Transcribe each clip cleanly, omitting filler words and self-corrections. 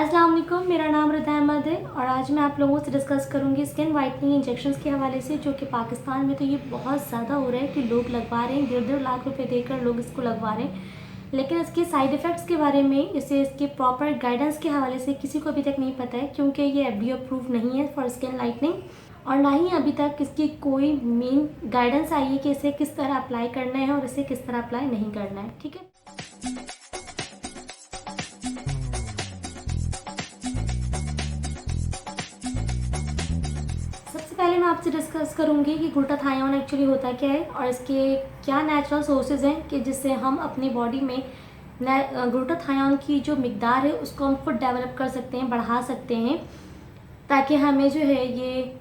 अस्सलाम वालेकुम, मेरा नाम रिदा अहमद है और आज मैं आप लोगों से डिस्कस करूंगी स्किन वाइटनिंग इंजेक्शंस के हवाले से, जो कि पाकिस्तान में तो ये बहुत ज़्यादा हो रहा है कि लोग लगवा रहे हैं। 1.5 लाख रुपए देकर लोग इसको लगवा रहे हैं, लेकिन इसके साइड इफ़ेक्ट्स के बारे में, इसके प्रॉपर गाइडेंस के हवाले से किसी को अभी तक नहीं पता है, क्योंकि ये FDA अप्रूव नहीं है फॉर स्किन लाइटनिंग और ना ही अभी तक इसकी कोई मेन गाइडेंस आई है कि इसे किस तरह अप्लाई करना है और इसे किस तरह अप्लाई नहीं करना है। ठीक है, सबसे पहले मैं आपसे डिस्कस करूंगी कि ग्लूटाथायोन एक्चुअली होता क्या है और इसके क्या नेचुरल सोर्सेज हैं कि जिससे हम अपनी बॉडी में ग्लूटाथायोन की जो मिकदार है उसको हम खुद डेवलप कर सकते हैं, बढ़ा सकते हैं, ताकि हमें जो है ये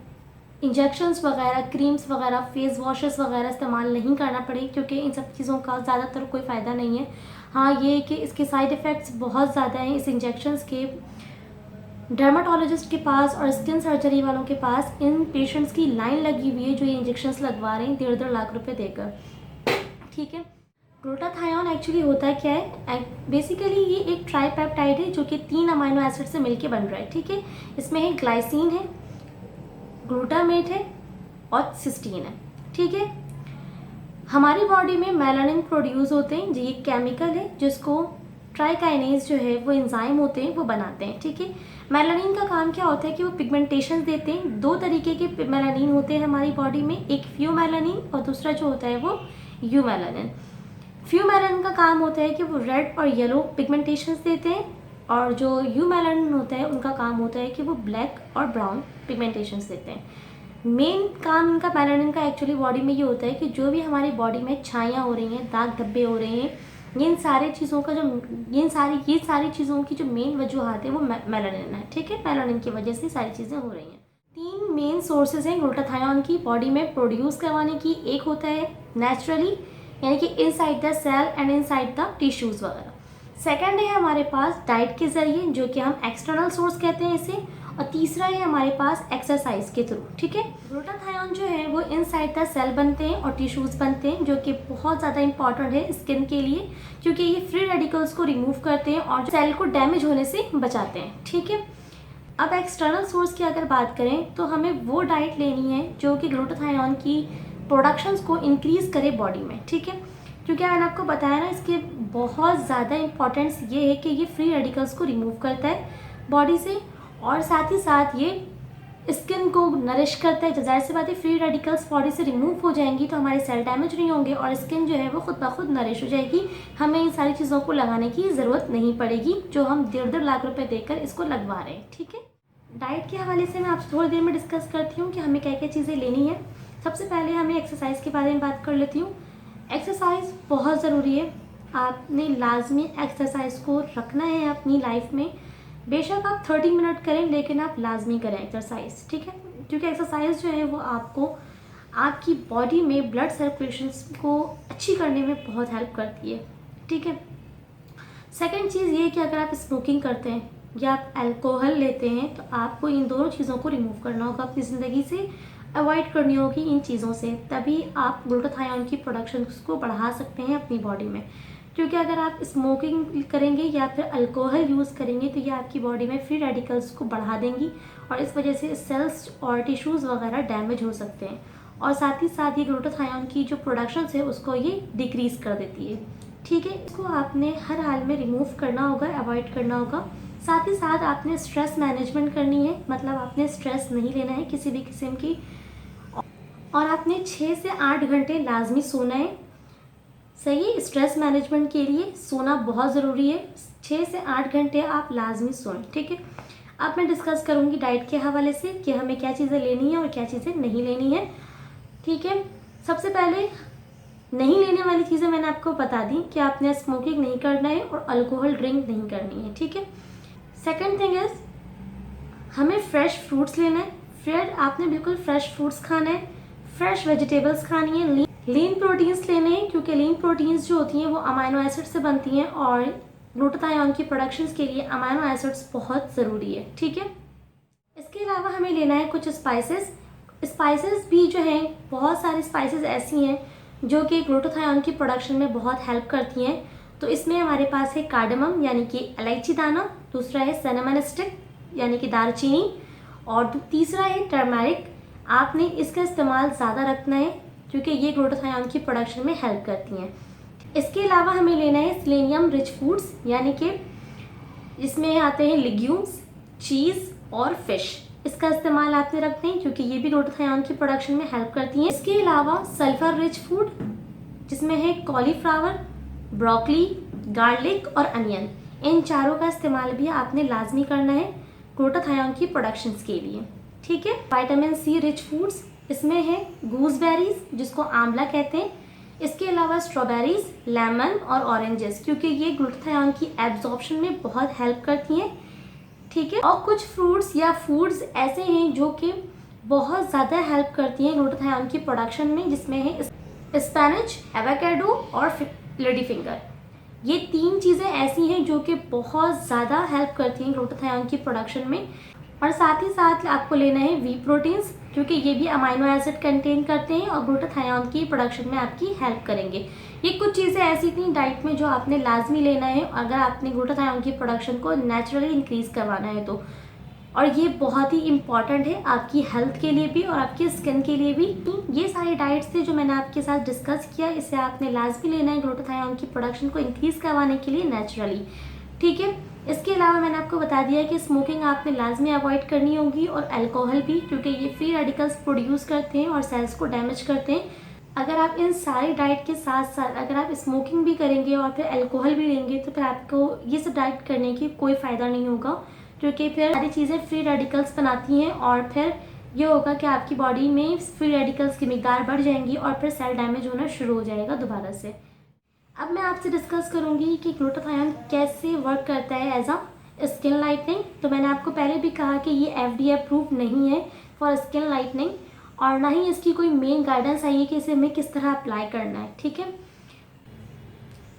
इंजेक्शंस वगैरह, क्रीम्स वगैरह, फेस वॉशेस वगैरह इस्तेमाल नहीं करना पड़े, क्योंकि इन सब चीज़ों का ज़्यादातर कोई फ़ायदा नहीं है। हाँ, ये कि इसके साइड इफ़ेक्ट्स बहुत ज़्यादा हैं इस इंजेक्शंस के। डर्माटोलॉजिस्ट के पास और स्किन सर्जरी वालों के पास इन पेशेंट्स की लाइन लगी हुई है जो ये इंजेक्शंस लगवा रहे हैं 1.5 लाख रुपए देकर। ठीक है, ग्लूटाथायोन एक्चुअली होता क्या है? बेसिकली ये एक ट्राईपेप्टाइड है जो कि 3 अमाइनो एसिड से मिलके बन रहा है। ठीक है, इसमें है ग्लाइसिन है, ग्लूटामेट है और सिस्टीन है। ठीक है, हमारी बॉडी में मेलानिन प्रोड्यूस होते हैं, जो ये केमिकल है जिसको ट्राइकाइनेज जो है वो एंजाइम होते हैं वो बनाते हैं। ठीक है, मेलानिन का काम क्या होता है कि वो पिगमेंटेशन देते हैं। 2 तरीके के मेलानिन होते हैं हमारी बॉडी में, एक फ्यूमेलानिन और दूसरा जो होता है वो यूमेलानिन। फ्यूमेलानिन का काम होता है कि वो रेड और येलो पिगमेंटेशन देते हैं और जो यूमेलानिन होता है उनका काम होता है कि वो ब्लैक और ब्राउन पिगमेंटेशन देते हैं। मेन काम इनका मेलानिन का एक्चुअली बॉडी में ये होता है कि जो भी हमारी बॉडी में छाइयाँ हो रही हैं, दाग धब्बे हो रहे हैं, इन सारी चीज़ों का जो ये सारी चीज़ों की जो मेन वजूहत है वो मेलानिन है। ठीक है, मेलानिन की वजह से सारी चीज़ें हो रही हैं। 3 मेन सोर्सेज हैं ग्लूटाथायोन की बॉडी में प्रोड्यूस करवाने की। एक होता है नेचुरली, यानी कि inside the cell and inside the tissues वगैरह। सेकेंड है हमारे पास डाइट के ज़रिए, जो कि हम एक्सटर्नल सोर्स कहते हैं इसे, और तीसरा है हमारे पास एक्सरसाइज के थ्रू। ठीक है, ग्लूटाथायोन जो है वो इनसाइड द सेल बनते हैं और टिश्यूज़ बनते हैं, जो कि बहुत ज़्यादा इंपॉर्टेंट है स्किन के लिए, क्योंकि ये फ्री रेडिकल्स को रिमूव करते हैं और सेल को डैमेज होने से बचाते हैं। ठीक है, अब एक्सटर्नल सोर्स की अगर बात करें तो हमें वो डाइट लेनी है जो कि ग्लूटाथायोन की प्रोडक्शंस को इंक्रीज़ करे बॉडी में। ठीक है, क्योंकि मैंने आपको बताया ना, इसके बहुत ज़्यादा इंपॉर्टेंस ये है कि ये फ्री रेडिकल्स को रिमूव करता है बॉडी से और साथ ही साथ ये स्किन को नरिश करता है। जाहिर सी बात है, फ्री रेडिकल्स बॉडी से रिमूव हो जाएंगी तो हमारे सेल डैमेज नहीं होंगे और स्किन जो है वो खुद ब खुद नरिश हो जाएगी। हमें इन सारी चीज़ों को लगाने की ज़रूरत नहीं पड़ेगी जो हम 1.5 लाख रुपए देकर इसको लगवा रहे हैं। ठीक है, डाइट के हवाले से मैं आपसे थोड़ी देर में डिस्कस करती हूँ कि हमें क्या क्या चीज़ें लेनी है। सबसे पहले हमें एक्सरसाइज के बारे में बात कर लेती हूँ। एक्सरसाइज बहुत ज़रूरी है, आपने लाजमी एक्सरसाइज को रखना है अपनी लाइफ में। बेशक आप 30 मिनट करें, लेकिन आप लाजमी करें एक्सरसाइज। ठीक है, क्योंकि एक्सरसाइज जो है वो आपको आपकी बॉडी में ब्लड सर्कुलेशन को अच्छी करने में बहुत हेल्प करती है। ठीक है, सेकंड चीज़ ये है कि अगर आप स्मोकिंग करते हैं या आप अल्कोहल लेते हैं तो आपको इन दोनों चीज़ों को रिमूव करना होगा अपनी ज़िंदगी से, अवॉइड करनी होगी इन चीज़ों से, तभी आप ग्लूटाथायोन की प्रोडक्शन को बढ़ा सकते हैं अपनी बॉडी में। क्योंकि अगर आप स्मोकिंग करेंगे या फिर अल्कोहल यूज़ करेंगे तो ये आपकी बॉडी में फ्री रेडिकल्स को बढ़ा देंगी और इस वजह से सेल्स और टिश्यूज़ वगैरह डैमेज हो सकते हैं और साथ ही साथ ये ग्लूटाथायोन की जो प्रोडक्शन है उसको ये डिक्रीज़ कर देती है। ठीक है, इसको आपने हर हाल में रिमूव करना होगा, अवॉइड करना होगा। साथ ही साथ आपने स्ट्रेस मैनेजमेंट करनी है, मतलब आपने स्ट्रेस नहीं लेना है किसी भी किस्म की, और आपने 6 से 8 घंटे लाजमी सोना है। सही, स्ट्रेस मैनेजमेंट के लिए सोना बहुत ज़रूरी है। 6 से 8 घंटे आप लाजमी सोएं। ठीक है, अब मैं डिस्कस करूँगी डाइट के हवाले से कि हमें क्या चीज़ें लेनी है और क्या चीज़ें नहीं लेनी है। ठीक है, सबसे पहले नहीं लेने वाली चीज़ें मैंने आपको बता दी कि आपने स्मोकिंग नहीं करना है और अल्कोहल ड्रिंक नहीं करनी है। ठीक है, सेकेंड थिंग इज़ हमें फ्रेश फ्रूट्स लेना है। फिर आपने बिल्कुल फ्रेश फ्रूट्स खाना है, फ्रेश वेजिटेबल्स खानी है, लीन प्रोटीन्स लेने हैं, क्योंकि लीन प्रोटीन्स जो होती हैं वो अमाइनो एसिड से बनती हैं और ग्लूटाथायोन की प्रोडक्शंस के लिए अमाइनो एसिड्स बहुत ज़रूरी है। ठीक है, इसके अलावा हमें लेना है कुछ स्पाइसेस भी जो हैं, बहुत सारी स्पाइसेस ऐसी हैं जो कि ग्लूटाथायोन की प्रोडक्शन में बहुत हेल्प करती हैं। तो इसमें हमारे पास है कार्डमम, यानी कि इलायची दाना, दूसरा है सिनेमन स्टिक यानी कि दालचीनी, और तीसरा है टर्मरिक। आपने इसका इस्तेमाल ज़्यादा रखना है क्योंकि ये ग्लूटाथायोन की प्रोडक्शन में हेल्प करती हैं। इसके अलावा हमें लेना है सेलेनियम रिच फूड्स, यानी कि इसमें आते हैं लिग्यूम्स, चीज़ और फिश। इसका इस्तेमाल आपने रखते हैं क्योंकि ये भी ग्लूटाथायोन की प्रोडक्शन में हेल्प करती हैं। इसके अलावा सल्फर रिच फूड जिसमें है कॉलीफ्लावर, ब्रोकली, गार्लिक और अनियन, इन चारों का इस्तेमाल भी आपने लाजमी करना है ग्लूटाथायोन की प्रोडक्शन के लिए। ठीक है। विटामिन सी रिच फूड्स, इसमें है गूसबेरीज जिसको आंवला कहते हैं। इसके अलावा स्ट्रॉबेरीज, लेमन और ऑरेंजेस, क्योंकि ये ग्लूटाथायोन की एब्जॉर्प्शन में बहुत हेल्प करती हैं। ठीक है। और कुछ फ्रूट्स या फूड्स ऐसे हैं जो कि बहुत ज़्यादा हेल्प करती हैं ग्लूटाथायोन की प्रोडक्शन में, जिसमें है स्पेनिच, एवोकाडो और लेडी फिंगर। ये 3 चीज़ें ऐसी हैं जो कि बहुत ज़्यादा हेल्प करती हैं ग्लूटाथायोन की प्रोडक्शन में। और साथ ही साथ आपको लेना है वी प्रोटीन्स, क्योंकि ये भी अमाइनो एसिड कंटेन करते हैं और ग्लूटाथायोन की प्रोडक्शन में आपकी हेल्प करेंगे। ये कुछ चीज़ें ऐसी थी डाइट में जो आपने लाजमी लेना है अगर आपने ग्लूटाथायोन की प्रोडक्शन को नेचुरली इंक्रीज़ करवाना है तो। और ये बहुत ही इम्पॉर्टेंट है आपकी हेल्थ के लिए भी और आपकी स्किन के लिए भी। ये सारी डाइट्स थे जो मैंने आपके साथ डिस्कस किया, इसे आपने लाजमी लेना है ग्लूटाथायोन की प्रोडक्शन को इंक्रीज़ करवाने के लिए नेचुरली। ठीक है। इसके अलावा मैंने आपको बता दिया कि स्मोकिंग आपने लाजमी अवॉइड करनी होगी और अल्कोहल भी, क्योंकि ये फ्री रेडिकल्स प्रोड्यूस करते हैं और सेल्स को डैमेज करते हैं। अगर आप इन सारी डाइट के साथ साथ अगर आप स्मोकिंग भी करेंगे और फिर अल्कोहल भी लेंगे तो फिर आपको ये सब डाइट करने की कोई फ़ायदा नहीं होगा, क्योंकि फिर सारी चीज़ें फ्री रेडिकल्स बनाती हैं और फिर ये होगा कि आपकी बॉडी में फ्री रेडिकल्स की मिकदार बढ़ जाएंगी और फिर सेल डैमेज होना शुरू हो जाएगा दोबारा से। अब मैं आपसे डिस्कस करूंगी कि ग्लूटाथायोन कैसे वर्क करता है एज अ स्किन लाइटनिंग। तो मैंने आपको पहले भी कहा कि ये FDA अप्रूव नहीं है फॉर स्किन लाइटनिंग और ना ही इसकी कोई मेन गाइडेंस आई है कि इसे हमें किस तरह अप्लाई करना है। ठीक है।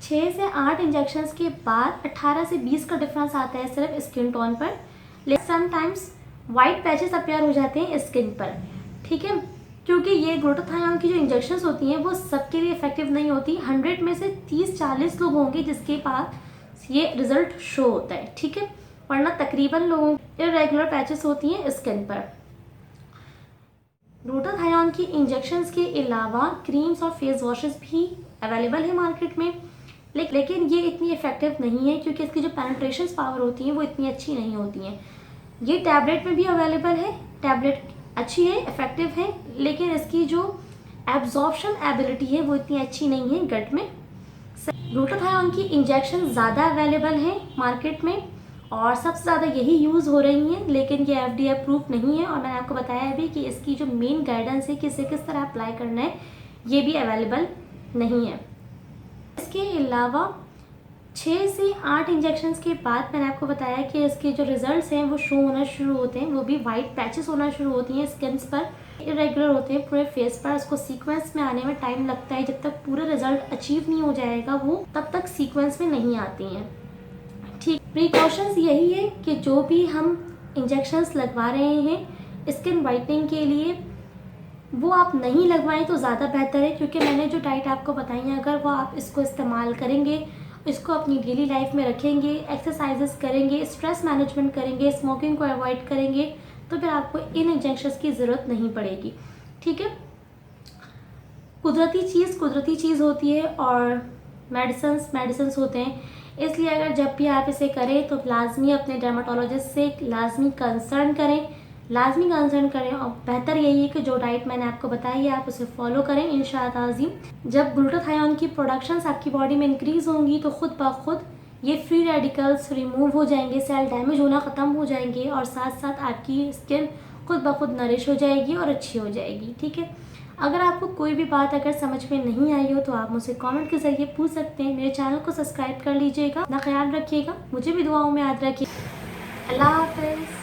6 से 8 इंजेक्शंस के बाद 18 से 20 का डिफरेंस आता है सिर्फ स्किन टोन पर, लेकिन समटाइम्स वाइट पैचेस अपीयर हो जाते हैं स्किन पर। ठीक है। क्योंकि ये ग्लूटाथायोन की जो इंजेक्शंस होती हैं वो सबके लिए इफेक्टिव नहीं होती। 100 में से 30-40 लोग होंगे जिसके पास ये रिजल्ट शो होता है। ठीक है। वरना तकरीबन लोगों की इरेगुलर पैचेस होती हैं स्किन पर। ग्लूटाथायोन की इंजेक्शंस के अलावा क्रीम्स और फेस वॉशेस भी अवेलेबल है मार्केट में, लेकिन ये इतनी इफेक्टिव नहीं है क्योंकि इसकी जो पेनिट्रेशन पावर होती है वो इतनी अच्छी नहीं होती हैं। ये टैबलेट में भी अवेलेबल है, टैबलेट अच्छी है, इफेक्टिव है, लेकिन इसकी जो एब्जॉर्प्शन एबिलिटी है वो इतनी अच्छी नहीं है गट में। ग्लूटाथायोन की इंजेक्शन ज़्यादा अवेलेबल हैं मार्केट में और सबसे ज़्यादा यही यूज़ हो रही हैं, लेकिन ये FDA अप्रूव नहीं है और मैंने आपको बताया भी कि इसकी जो मेन गाइडेंस है कि इसे किस तरह अप्लाई करना है ये भी अवेलेबल नहीं है। इसके अलावा 6 से 8 इंजेक्शंस के बाद मैंने आपको बताया कि इसके जो रिजल्ट्स हैं वो शो होना शुरू होते हैं, वो भी वाइट पैचेस होना शुरू होती हैं स्किन्स पर, इरेगुलर होते हैं पूरे फेस पर। इसको सीक्वेंस में आने में टाइम लगता है, जब तक पूरा रिजल्ट अचीव नहीं हो जाएगा वो तब तक सीक्वेंस में नहीं आती हैं। ठीक। प्रिकॉशंस यही है कि जो भी हम इंजेक्शंस लगवा रहे हैं स्किन वाइटनिंग के लिए वो आप नहीं लगवाएं तो ज़्यादा बेहतर है, क्योंकि मैंने जो डाइट आपको बताई है अगर वो आप इसको इस्तेमाल करेंगे, इसको अपनी डेली लाइफ में रखेंगे, एक्सरसाइजेस करेंगे, स्ट्रेस मैनेजमेंट करेंगे, स्मोकिंग को अवॉइड करेंगे तो फिर आपको इन इंजेक्शंस की ज़रूरत नहीं पड़ेगी। ठीक है। कुदरती चीज़ होती है और मेडिसिन्स होते हैं, इसलिए अगर जब भी आप इसे करें तो लाजमी अपने डर्माटोलॉजिस्ट से लाजमी कंसर्न करें और बेहतर यही है कि जो डाइट मैंने आपको बताई है आप उसे फॉलो करें इंशाअल्लाह अज़ीम। जब ग्लूटाथायोन की प्रोडक्शंस आपकी बॉडी में इंक्रीज़ होंगी तो खुद ब खुद ये फ्री रेडिकल्स रिमूव हो जाएंगे, सेल डैमेज होना ख़त्म हो जाएंगे और साथ साथ आपकी स्किन खुद ब खुद नरिश हो जाएगी और अच्छी हो जाएगी। ठीक है। अगर आपको कोई भी बात अगर समझ में नहीं आई हो तो आप मुझसे कमेंट के ज़रिए पूछ सकते हैं। मेरे चैनल को सब्सक्राइब कर लीजिएगा, अपना ख्याल रखिएगा, मुझे भी दुआओं में याद रखिए। अल्लाह हाफ़िज़।